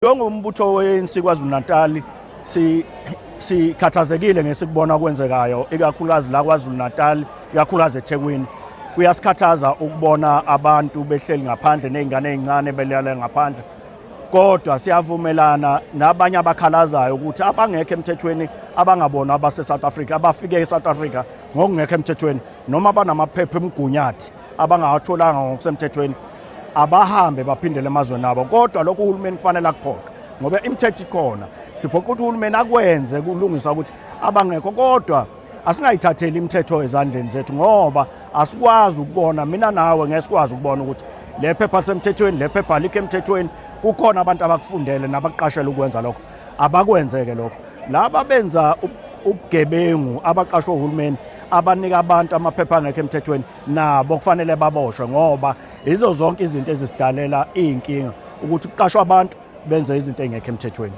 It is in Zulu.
Njengombutho we-ANC KwaZulu-Natal sikhathazekile ngesikubona kwenzekayo ikakhulukazi la KwaZulu-Natal ikakhulukazi eThekwini. Kuyasikhathaza ukubona abantu behleli ngaphandle nezingane ezincane belala ngaphandle. Kodwa siyavumelana nabanye abakhalazayo ukuthi abangekho emthethweni abangabona abase-South Africa abafike e-South Africa ngokungekho emthethweni noma banamaphepha emgunyathi abangawatholanga ngokusemthethweni abahambe baphindele emazweni abo. Kodwa lokho uhulumeni kufanele akuphoqe ngoba imithetho ikhona. Siphoqa ukuthi uhulumeni akwenze kulungisa ukuthi abangekho, kodwa asingayithatheli imithetho ezandleni zethu ngoba asikwazi ukubona, mina nawe ngeke sikwazi ukubona ukuthi le phepha lisemthethweni, le phepha alikho emthethweni. Kukhona abantu abakufundele nabakuqashela ukwenza lokho, abakwenzeke lokho. Laba benza ubugebengu abaqashwe uhulumeni abanika abantu amaphepha angekho emthethweni nabo kufanele baboshwe ngoba izo zonke izinto ezisidalela inkinga ukuthi kuqashwe abantu benze izinto ezingekho emthethweni.